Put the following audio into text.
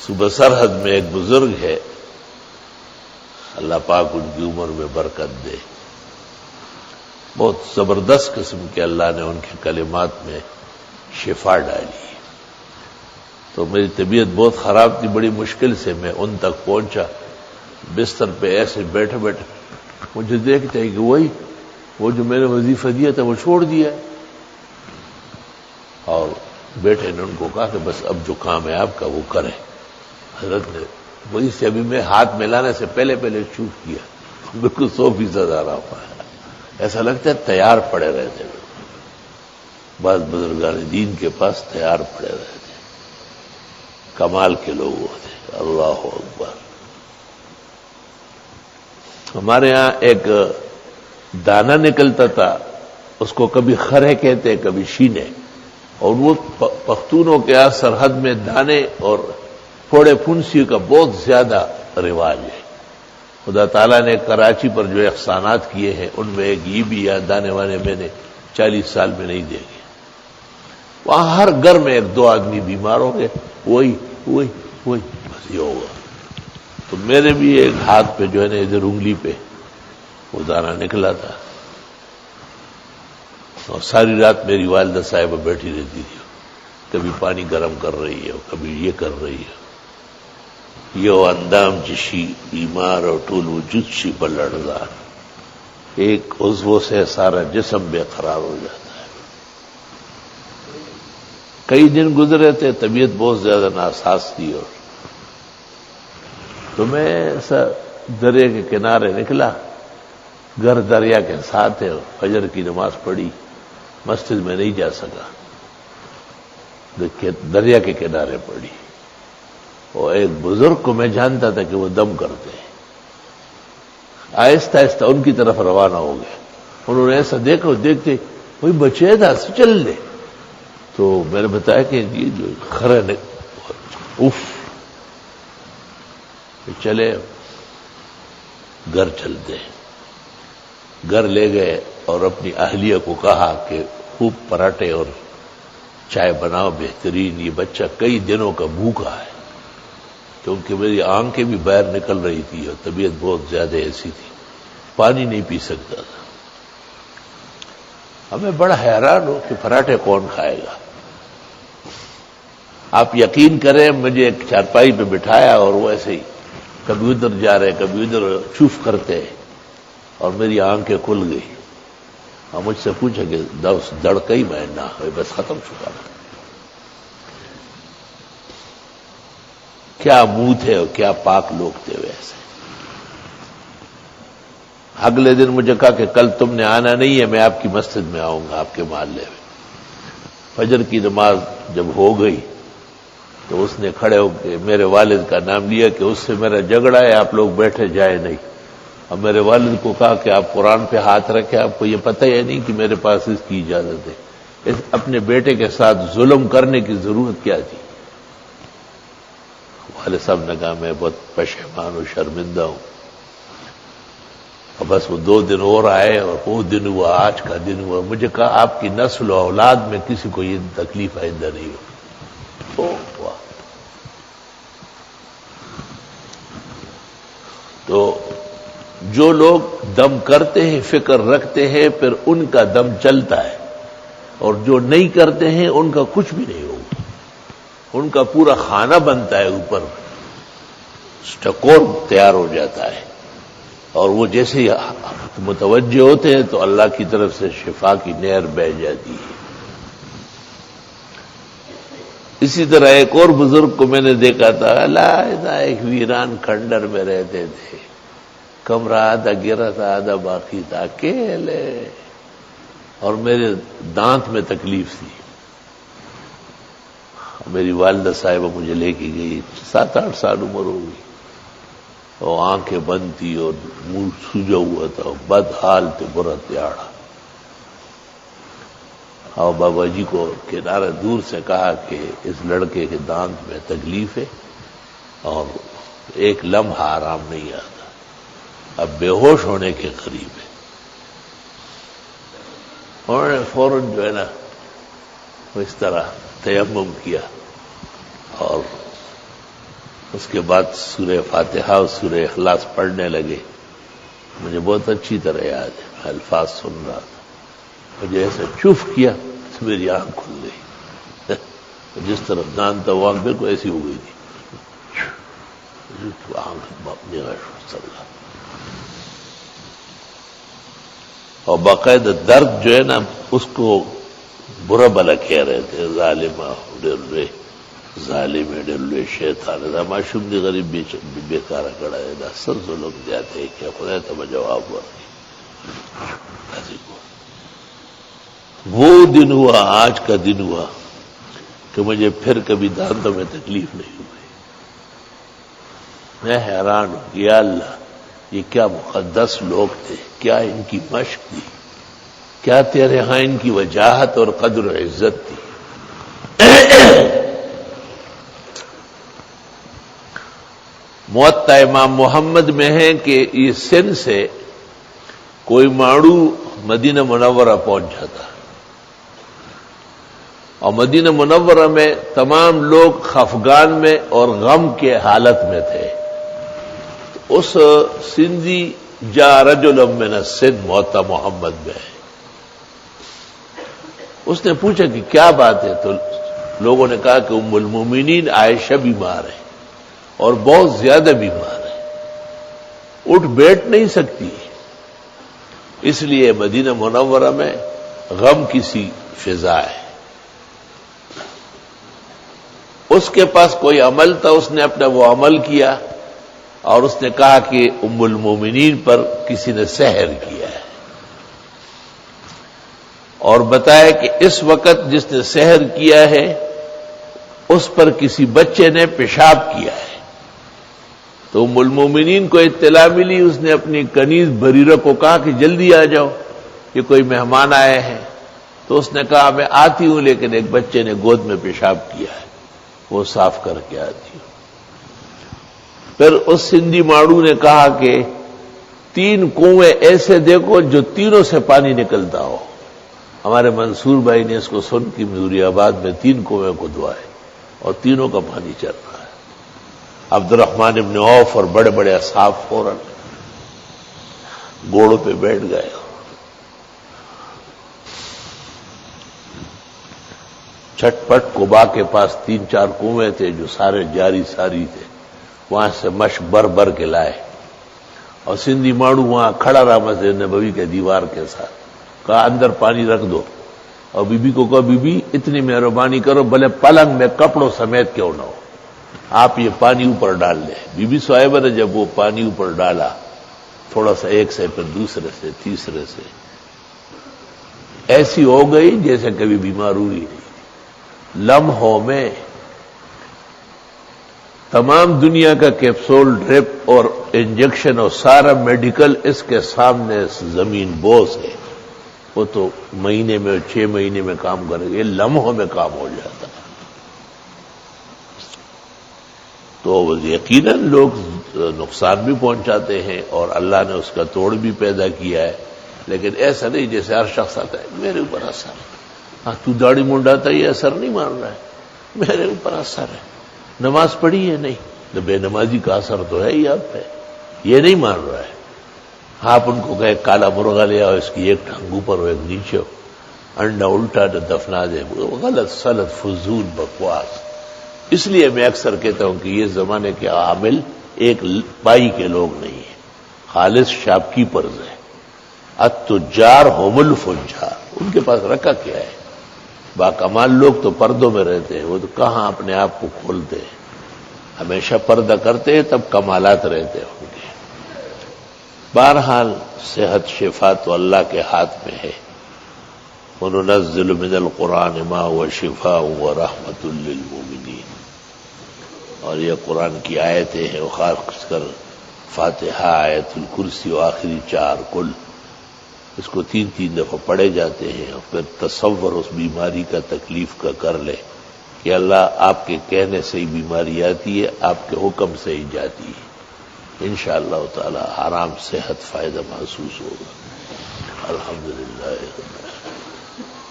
صوبہ سرحد میں ایک بزرگ ہے، اللہ پاک ان کی عمر میں برکت دے، بہت زبردست قسم کے اللہ نے ان کے کلمات میں شفا ڈالی۔ تو میری طبیعت بہت خراب تھی، بڑی مشکل سے میں ان تک پہنچا، بستر پہ ایسے بیٹھے بیٹھے مجھے دیکھتے ہیں کہ وہ جو میں نے وظیفہ دیا تھا وہ چھوڑ دیا ہے، اور بیٹے نے ان کو کہا کہ بس اب جو کام ہے آپ کا وہ کریں۔ حضرت نے وہی سے ابھی میں ہاتھ ملانے سے پہلے چوپ کیا، بالکل 100% آ رہا ہوا ہے، ایسا لگتا ہے تیار پڑے رہتے ہیں۔ بعض بزرگان دین کے پاس تیار پڑے رہتے ہیں، کمال کے لوگ ہوتے ہیں۔ اللہ اکبر۔ ہمارے ہاں ایک دانہ نکلتا تھا، اس کو کبھی خرے کہتے کبھی شینے، اور وہ پختونوں کے یہاں سرحد میں دانے اور پھوڑے پھنسی کا بہت زیادہ رواج ہے۔ خدا تعالیٰ نے کراچی پر جو احسانات کیے ہیں ان میں ایک یہ بھی ہے، دانے وانے میں نے 40 سال میں نہیں دیکھے۔ وہاں ہر گھر میں 1-2 آدمی بیمار ہو گئے، وہی بس یہ ہوگا۔ تو میرے بھی ایک ہاتھ پہ جو ہے نا ادھر انگلی پہ وہ دانہ نکلا تھا، اور ساری رات میری والدہ صاحبہ بیٹھی رہتی تھی، کبھی پانی گرم کر رہی ہے، کبھی یہ کر رہی ہے۔ یہ اندام چشی بیمار اور ٹول وجود شی پر لڑزار، ایک عضو سے سارا جسم بے قرار ہو جاتا ہے۔ کئی دن گزرے تھے، طبیعت بہت زیادہ ناساز تھی، اور تو میں ایسا دریا کے کنارے نکلا، گھر دریا کے ساتھ ہے، فجر کی نماز پڑھی، مسجد میں نہیں جا سکا، دریا کے کنارے پڑھی، اور ایک بزرگ کو میں جانتا تھا کہ وہ دم کرتے ہیں، آہستہ آہستہ ان کی طرف روانہ ہو گئے۔ انہوں نے ایسا دیکھا، دیکھتے وہی بچے تھا چل دے، تو میں نے بتایا کہ یہ جو خرے نے اف چلے، گھر چلتے ہیں۔ گھر لے گئے اور اپنی اہلیہ کو کہا کہ خوب پراٹھے اور چائے بناؤ بہترین، یہ بچہ کئی دنوں کا بھوکا ہے، کیونکہ میری آنکھیں بھی باہر نکل رہی تھی اور طبیعت بہت زیادہ ایسی تھی، پانی نہیں پی سکتا تھا۔ ہمیں بڑا حیران ہو کہ پراٹھے کون کھائے گا۔ آپ یقین کریں، مجھے ایک چارپائی پہ بٹھایا اور وہ ایسے ہی کبھی ادھر جا رہے کبھی ادھر چوف کرتے، اور میری آنکھیں کھل گئی، اور مجھ سے پوچھا کہ دڑکئی میں نہ ہوئے، بس ختم چکا۔ کیا منہ تھے اور کیا پاک لوگ تھے ویسے۔ اگلے دن مجھے کہا کہ کل تم نے آنا نہیں ہے، میں آپ کی مسجد میں آؤں گا، آپ کے محلے میں۔ فجر کی نماز جب ہو گئی تو اس نے کھڑے ہو کے میرے والد کا نام لیا کہ اس سے میرا جھگڑا ہے، آپ لوگ بیٹھے جائے نہیں۔ اور میرے والد کو کہا کہ آپ قرآن پہ ہاتھ رکھیں، آپ کو یہ پتہ ہی نہیں کہ میرے پاس اس کی اجازت ہے۔ اپنے بیٹے کے ساتھ ظلم کرنے کی ضرورت کیا تھی؟ والد صاحب نے کہا میں بہت پشیمان و شرمندہ ہوں، اور بس وہ 2 دن اور آئے، اور وہ دن ہوا، آج کا دن ہوا۔ مجھے کہا آپ کی نسل و اولاد میں کسی کو یہ تکلیف آئندہ نہیں ہو۔ تو جو لوگ دم کرتے ہیں، فکر رکھتے ہیں، پھر ان کا دم چلتا ہے، اور جو نہیں کرتے ہیں ان کا کچھ بھی نہیں ہوگا، ان کا پورا کھانا بنتا ہے، اوپر سٹکور تیار ہو جاتا ہے، اور وہ جیسے ہی متوجہ ہوتے ہیں تو اللہ کی طرف سے شفا کی نہر بہہ جاتی ہے۔ اسی طرح ایک اور بزرگ کو میں نے دیکھا تھا، علیحدہ ایک ویران کھنڈر میں رہتے تھے، کمرہ آدھا گرا تھا آدھا باقی تھا، اکیلے، اور میرے دانت میں تکلیف تھی۔ میری والدہ صاحبہ مجھے لے کے گئی، 7-8 سال عمر ہو گئی، اور آنکھیں بند تھی اور منہ سوجا ہوا تھا، بد حال تھے، برا تیاڑا۔ اور بابا جی کو کنارے دور سے کہا کہ اس لڑکے کے دانت میں تکلیف ہے اور ایک لمحہ آرام نہیں آتا، اب بے ہوش ہونے کے قریب ہے۔ انہوں نے فوراً جو ہے نا اس طرح تیمم کیا اور اس کے بعد سورہ فاتحہ اور سورہ اخلاص پڑھنے لگے. مجھے بہت اچھی طرح یاد ہے، میں الفاظ سن رہا تھا، مجھے ایسے چف کیا تو میری آنکھ کھل گئی. جس طرف دان تھا وہ آنکھ بالکل ایسی ہو گئی تھی، آنکھ اپنی چل رہا. اور باقاعدہ درد جو ہے نا اس کو برا بلا کہہ رہے تھے، ظالمہ ڈر رہے، ظالم ڈر رہے، شیطان معشوم دی غریب بیکارہ کڑا ہے نا، سر ظلم جاتے ہیں کیا خدا تب جواب ورکی. وہ دن ہوا، آج کا دن ہوا کہ مجھے پھر کبھی دانتوں میں تکلیف نہیں ہوئی. میں حیران ہوں، یا اللہ یہ کیا مقدس لوگ تھے، کیا ان کی مشق تھی، کیا تیرے ہاں ان کی وجاہت اور قدر و عزت تھی. موطا امام محمد میں ہے کہ یہ سن سے کوئی ماڑو مدینہ منورہ پہنچا تھا، اور مدینہ منورہ میں تمام لوگ خفگان میں اور غم کے حالت میں تھے. اس سندھی جا رجل من السن موطا محمد میں ہے. اس نے پوچھا کہ کیا بات ہے، تو لوگوں نے کہا کہ ام المومنین عائشہ بیمار ہے اور بہت زیادہ بیمار ہے، اٹھ بیٹھ نہیں سکتی، اس لیے مدینہ منورہ میں غم کی سی فضا ہے. اس کے پاس کوئی عمل تھا، اس نے اپنا وہ عمل کیا اور اس نے کہا کہ ام المومنین پر کسی نے سحر کیا ہے، اور بتایا کہ اس وقت جس نے سحر کیا ہے اس پر کسی بچے نے پیشاب کیا ہے. تو ام المومنین کو اطلاع ملی، اس نے اپنی کنیز بریرہ کو کہا کہ جلدی آ جاؤ، یہ کوئی مہمان آئے ہیں. تو اس نے کہا میں آتی ہوں، لیکن ایک بچے نے گود میں پیشاب کیا ہے، وہ صاف کر کے آتی ہوں. پھر اس سندھی ماڑو نے کہا کہ 3 کنویں ایسے دیکھو جو تینوں سے پانی نکلتا ہو. ہمارے منصور بھائی نے اس کو سن کی مزوری آباد میں 3 کنویں کھدوائے اور تینوں کا پانی چل رہا ہے. عبد الرحمن ابن عوف اور بڑے بڑے اصحاب فوراً گھوڑوں پہ بیٹھ گئے. چھٹ پٹ قبا کے پاس 3-4 کنویں تھے جو سارے جاری ساری تھے، وہاں سے مشک بر بر کے لائے، اور سندھی ماڑو وہاں کھڑا رہا مسجد نبوی کے دیوار کے ساتھ. کہا اندر پانی رکھ دو، اور بی بی کو کہا بی بی اتنی مہربانی کرو، بھلے پلنگ میں کپڑوں سمیت کیوں نہ ہو، آپ یہ پانی اوپر ڈال لیں. بی بی صاحبہ نے جب وہ پانی اوپر ڈالا، تھوڑا سا ایک سے پھر دوسرے سے تیسرے سے، ایسی ہو گئی جیسے کبھی بیمار ہوئی نہیں. لمحوں میں تمام دنیا کا کیپسول، ڈرپ اور انجیکشن اور سارا میڈیکل اس کے سامنے زمین بوس ہے. وہ تو مہینے میں 6 مہینے میں کام کرے گا، یہ لمحوں میں کام ہو جاتا ہے. تو یقیناً لوگ نقصان بھی پہنچاتے ہیں اور اللہ نے اس کا توڑ بھی پیدا کیا ہے، لیکن ایسا نہیں جیسے ہر شخص آتا ہے میرے اوپر اثر، ہاں تو داڑھی منڈاتا یہ اثر نہیں مان رہا ہے، میرے اوپر اثر ہے. نماز پڑھی ہے نہیں تو بے نمازی کا اثر تو ہے ہی آپ پہ، یہ نہیں مان رہا ہے. آپ ان کو کہے کالا مرغا لے آؤ، اس کی ایک ٹانگ اوپر ہو ایک نیچے ہو، انڈا الٹا دفنا دے، غلط سلط فضول بکواس. اس لیے میں اکثر کہتا ہوں کہ یہ زمانے کے عامل ایک پائی کے لوگ نہیں ہیں، خالص شاپ کیپرز ہیں. التجار هم الفجار، ان کے پاس رکھا کیا ہے؟ باکمال لوگ تو پردوں میں رہتے ہیں، وہ تو کہاں اپنے آپ کو کھولتے ہیں، ہمیشہ پردہ کرتے ہیں تب کمالات رہتے ہیں ان کے. بہرحال صحت شفا تو اللہ کے ہاتھ میں ہے. وَنُنَزِّلُ مِنَ الْقُرْآنِ مَا هُوَ شِفَاءٌ وَرَحْمَةٌ لِّلْمُؤْمِنِينَ. اور یہ قرآن کی آیتیں ہیں، خاص کر فاتحہ، آیت الکرسی و آخری 4 کل، اس کو 3 دفعہ پڑھے جاتے ہیں. اور پھر تصور اس بیماری کا، تکلیف کا کر لے کہ اللہ آپ کے کہنے سے ہی بیماری آتی ہے، آپ کے حکم سے ہی جاتی ہے. انشاءاللہ تعالی آرام، صحت، فائدہ محسوس ہوگا. الحمدللہ.